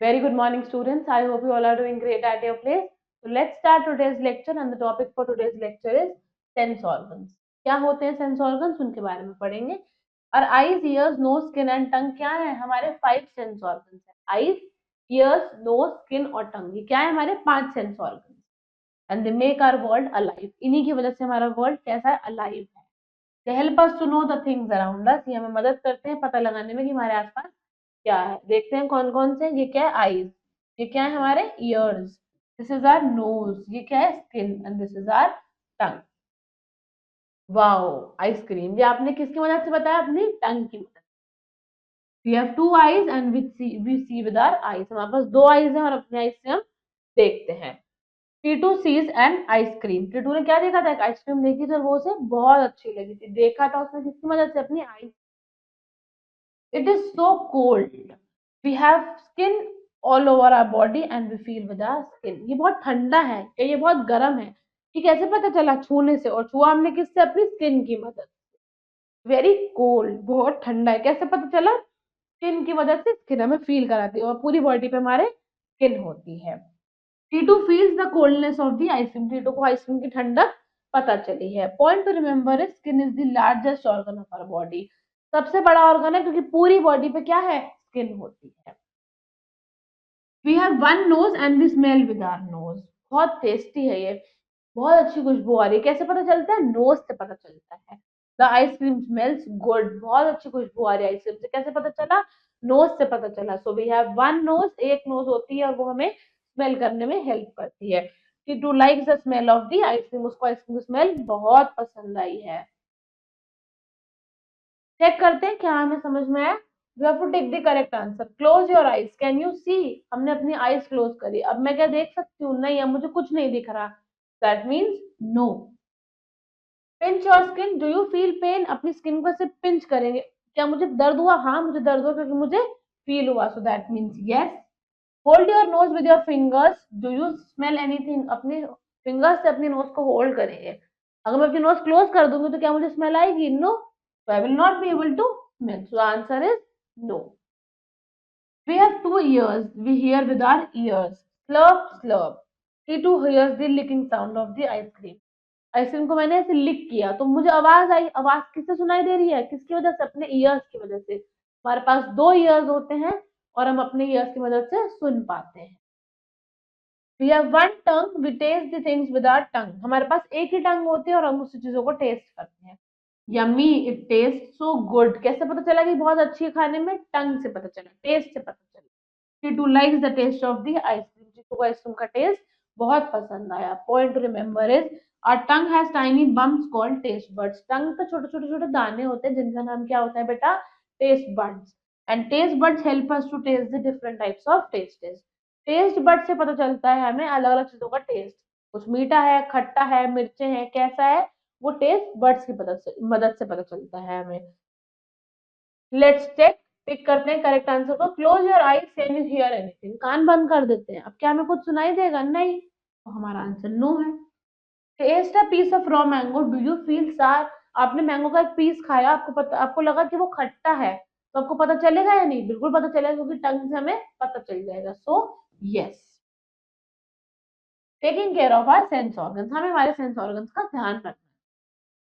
Very good morning, students. I hope you all are doing great at your place. So let's start today's lecture, and the topic for today's lecture is sense organs. क्या होते हैं sense organs, उनके बारे में पढ़ेंगे. और eyes, ears, nose, skin and tongue क्या है? हमारे 5 सेंस ऑर्गन्स है. आईज, ईयर्स, नोज, स्किन और टंग, ये क्या है? हमारे 5 sense organs. And they make our world alive. इन्हीं की वजह से हमारा वर्ल्ड कैसा है? अलाइव है. They help us to know the things around us. ये हमें मदद करते हैं पता लगाने में कि हमारे आसपास क्या है. देखते हैं कौन कौन से. ये क्या है? आईज. ये क्या है? हमारे ears. This is our nose. ये क्या है? Skin. And this is our tongue. Wow. Ice cream, ये आपने किसकी मदद से बताया? अपनी टंग की मदद. We have 2 eyes and we see with our eyes. हमारे पास 2 आईज हैं और अपनी आईज से हम देखते हैं. Titu sees and ice cream. Titu ने क्या देखा था? एक आइसक्रीम देखी थी और वो उसे बहुत अच्छी लगी थी. देखा था उसने किसकी मदद से? अपनी eyes. It is so cold. We have skin all over our body and we feel with our skin. ये बहुत ठंडा है या ये बहुत गर्म है, ये कैसे पता चला? छूने से. और छुआ हमने किससे? अपनी स्किन की मदद. वेरी कोल्ड, बहुत ठंडा है. कैसे पता चला? स्किन की मदद से. स्किन हमें फील कराती है और पूरी बॉडी पे हमारे स्किन होती है. Titu feels the coldness of the ice cream. Titu को आइसक्रीम की ठंडक पता चली है. Point to remember is skin is the largest organ of our body. सबसे बड़ा ऑर्गन है क्योंकि पूरी बॉडी पे क्या है? स्किन होती है. We have one nose and we smell with our nose. बहुत टेस्टी है ये. बहुत अच्छी खुशबू आ रही है. कैसे पता चलता है? नोज से पता चलता है. The ice cream smells good. बहुत अच्छी खुशबू आ रही है आइसक्रीम से. कैसे पता चला? नोज से पता चला. So we have one nose. एक नोज होती है और वो हमें स्मेल करने में हेल्प करती है. Titu likes the smell of the ice cream. उसको आइसक्रीम की स्मेल बहुत पसंद आई है. चेक करते हैं क्या हमें समझ में आया. You have to take the correct answer. Close your eyes. Can you see? हमने अपनी आईज क्लोज करी. अब मैं क्या देख सकती हूँ? नहीं, अब मुझे कुछ नहीं दिख रहा. That means no. Pinch your skin. Do you feel pain? अपनी स्किन को ऐसे पिंच करेंगे. क्या मुझे दर्द हुआ? हाँ, मुझे दर्द हुआ क्योंकि मुझे फील हुआ. So that means yes. Hold your nose with your fingers. Do you smell anything? अपने फिंगर्स से अपनी नोज को होल्ड करेंगे. अगर मैं अपनी नोज क्लोज कर दूंगी तो क्या मुझे स्मेल आएगी? No. So I will not be able to smell. So the answer is no. We have 2 ears. We hear with our ears. Slurp, slurp. T2 hears the licking sound of the ice cream. Ice cream को मैंने ऐसे लिक किया तो मुझे आवाज आई. आवाज किससे सुनाई दे रही है? किसकी वजह से? अपने ईयर्स की वजह से. हमारे पास 2 ईयर्स होते हैं और हम अपने ईयर्स की मदद से सुन पाते हैं. We have one tongue. We taste the things with our tongue. हमारे पास एक ही टंग होती है और हम उसी चीजों को टेस्ट करते हैं. Yummy. It taste so good. कैसे पता चला कि बहुत अच्छी है खाने में? टंग से पता चला. टेस्ट से पता चला. Titu likes the taste of the ice cream. Titu को आइसक्रीम का टेस्ट बहुत पसंद आया. Point to remember is our tongue has tiny bumps called taste buds. Tongue पे छोटे छोटे छोटे दाने होते हैं जिनका नाम क्या होता है बेटा? Taste buds. And taste buds help us to taste the different types of taste. Taste bud से पता चलता है हमें अलग अलग चीजों का टेस्ट. कुछ मीठा है, खट्टा है, मिर्चे हैं, कैसा है, वो टेस्ट बड्स की मदद से पता चलता है हमें. Let's check. पिक करते हैं करेक्ट आंसर को. Close your eyes. Can you hear anything? कान बंद कर देते हैं. अब क्या हमें कुछ सुनाई देगा? नहीं. तो हमारा आंसर नो है. Taste a piece of raw mango. Do you feel sour? आपने मैंगो का एक पीस खाया, आपको लगा कि वो खट्टा है, तो आपको पता चलेगा या नहीं? बिल्कुल पता चलेगा क्योंकि टंग से हमें पता चल जाएगा. So yes. Taking care of our sense organs. हमें हमारे सेंस ऑर्गन्स का ध्यान रखना है.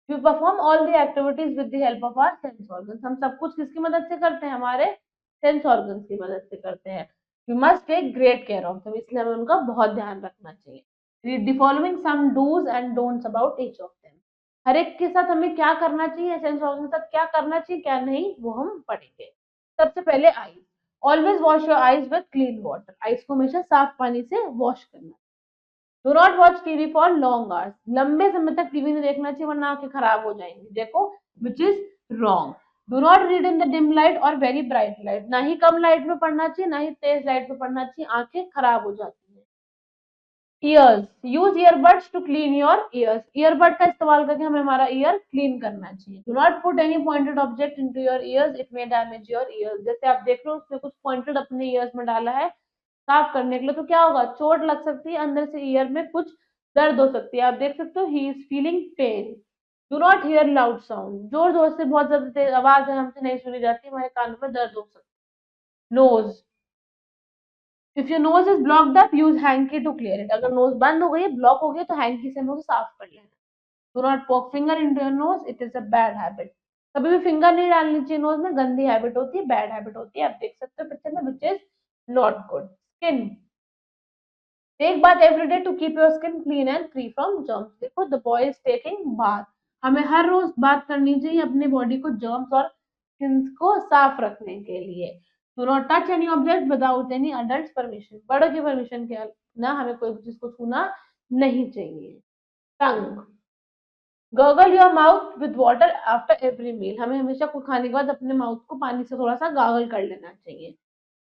We perform all the activities with the help of our sense organs. हम सब कुछ किसकी मदद से करते हैं? हमारे सेंस ऑर्गन्स की मदद से करते हैं. We must take great care of them. इसलिए हमें उनका बहुत ध्यान रखना चाहिए. Read the following some dos and don'ts about each of them. हर एक के साथ हमें क्या करना चाहिए, सेंस ऑर्गन के साथ क्या करना चाहिए, क्या नहीं, वो हम पढ़ेंगे. सबसे पहले eyes. Always wash your eyes with clean water. Eyes को हमेशा साफ पानी से वॉश करना. Do not watch TV for long hours. लंबे समय तक टीवी नहीं देखना चाहिए वरना आंखें खराब हो जाएंगी. देखो which is wrong. Do not read in the dim light और वेरी ब्राइट लाइट. ना ही कम लाइट में पढ़ना चाहिए ना ही तेज लाइट में पढ़ना चाहिए. आंखें खराब हो जाती है. Ears. Use earbuds to clean your ears. Earbud का इस्तेमाल करके हमें हमारा ईयर क्लीन करना चाहिए. Do not put any pointed object into your ears. It may damage your ears. जैसे आप देख रहे हो उसने कुछ पॉइंटेड अपने ईयर्स में डाला है साफ करने के लिए, तो क्या होगा? चोट लग सकती है. अंदर से ईयर में कुछ दर्द हो सकती है. आप देख सकते हो he is feeling pen. Do not here loud sound. जोर जोर से बहुत ज्यादा तेज आवाज है हमसे नहीं सुनी जाती. हमारे कानों में दर्द हो सकती है. Nose. If your nose is blocked up use hanky to clear it. अगर नोज बंद हो गई, ब्लॉक हो गई, तो हैंकी से मुंह साफ कर लेना। डू नॉट पोक finger into your nose, it is a bad habit. कभी भी फिंगर नहीं डालनी चाहिए नोज में, गंदी हैबिट होती है, बैड हैबिट होती है। आप देख सकते हो पिक्चर में, which is not good. Skin, take bath every day to keep your skin clean and free from germs. देखो the boy is taking bath, हमें हर रोज बात करनी चाहिए अपने बॉडी को जर्म्स और स्किन को साफ रखने के लिए। Do not touch any object without any adult permission, बड़ों की परमिशन के ना हमें कोई चीज को छूना नहीं चाहिए। Tongue, gargle your mouth with water after every meal, हमें हमेशा कुछ खाने के बाद अपने माउथ को पानी से थोड़ा सा गागल कर लेना चाहिए।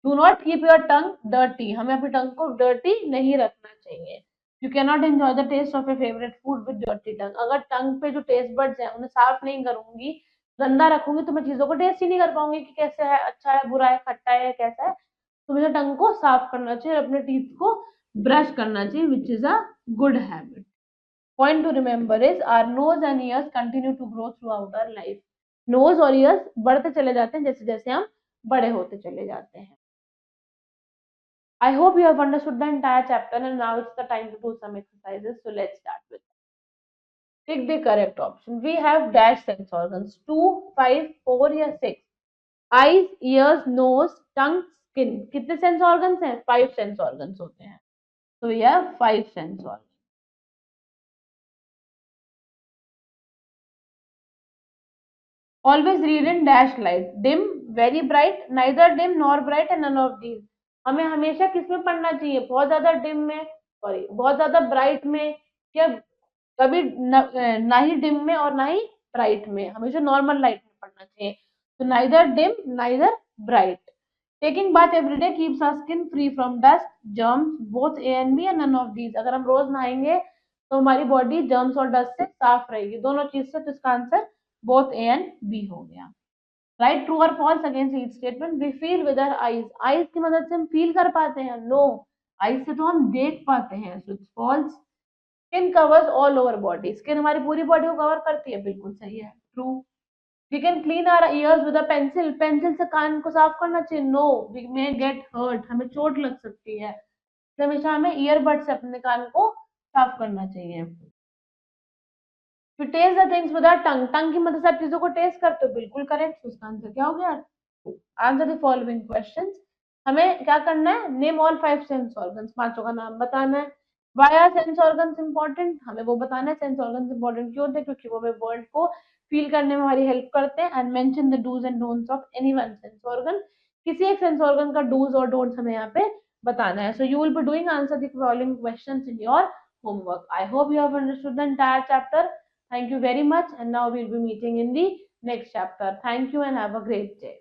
Do not keep your tongue dirty, हमें अपनी टंग को डर्टी नहीं रखना चाहिए। You can not enjoy the taste of a favourite food with dirty tongue, अगर टंग पे जो टेस्ट बर्ड्स हैं उन्हें साफ नहीं करूंगी, गंदा रखूंगी, तो मैं चीजों को टेस्ट ही नहीं कर पाऊंगी कि कैसे है, अच्छा है, बुरा है, खट्टा है, कैसा है। तो मुझे टंग को साफ करना चाहिए और अपने टीथ को ब्रश करना चाहिए, which is a good habit. Point to remember is our nose and ears continue to grow throughout our life. Nose और ears बढ़ते चले जाते हैं जैसे जैसे हम बड़े होते चले जाते हैं। I hope you have understood the entire chapter and now it's the time to do some exercises. So let's start with it. Pick the correct option. We have dash sense organs 2, 5, 4 या 6. Eyes, ears, nose, tongue, skin. कितने sense organs हैं? 5 sense organs होते हैं. So we have 5 sense organs. Always read in dash light. Dim, very bright, neither dim nor bright and none of these. हमें हमेशा किस में पढ़ना चाहिए? बहुत ज्यादा डिम में, सॉरी बहुत ज्यादा ब्राइट में, या कभी ना ही डिम में और ना ही ब्राइट में, हमेशा नॉर्मल लाइट में पढ़ना चाहिए। तो neither dim neither bright. Taking bath every day keeps our skin free from dust germs both A and B and none of these. अगर हम रोज नहाएंगे तो हमारी बॉडी जर्म्स और डस्ट से साफ रहेगी, दोनों चीज से। तो इसका answer both A and B हो गया। राइट, ट्रू और false against each statement. We feel with our eyes, eyes की मदद से हम फील कर पाते हैं? नो, आईज से तो हम देख पाते हैं, so it's false. Skin covers all over body, skin हमारी पूरी बॉडी को कवर करती है, बिल्कुल सही है, true. We can clean our ears with a pencil, pencil से कान को साफ करना चाहिए? No, we may get hurt, हमें चोट लग सकती है, तो हमेशा हमें ईयरबड से अपने कान को साफ करना चाहिए। Taste the things with our tongue, tongue की मदद से आप चीजों को टेस्ट करते हो, बिल्कुल करेक्ट। उसका आंसर क्या हो गया? Answer the following questions. हमें क्या करना है? नेम ऑल 5 सेंस ऑर्गन्स, पांचों का नाम बताना है। Why are sense organs important, हमें वो बताना है। सेंस ऑर्गन्स इंपॉर्टेंट क्यों होते हैं? क्योंकि वो हमें वर्ल्ड को फील करने में हमारी हेल्प करते हैं। And mention the dos and don'ts of any one sense organ, किसी एक सेंस ऑर्गन का डूज और डोंट्स हमें यहाँ पे बताना है। So you will be doing answer the following questions in your homework. I hope you have understood the entire chapter. Thank you very much, and now we'll be meeting in the next chapter. Thank you and have a great day.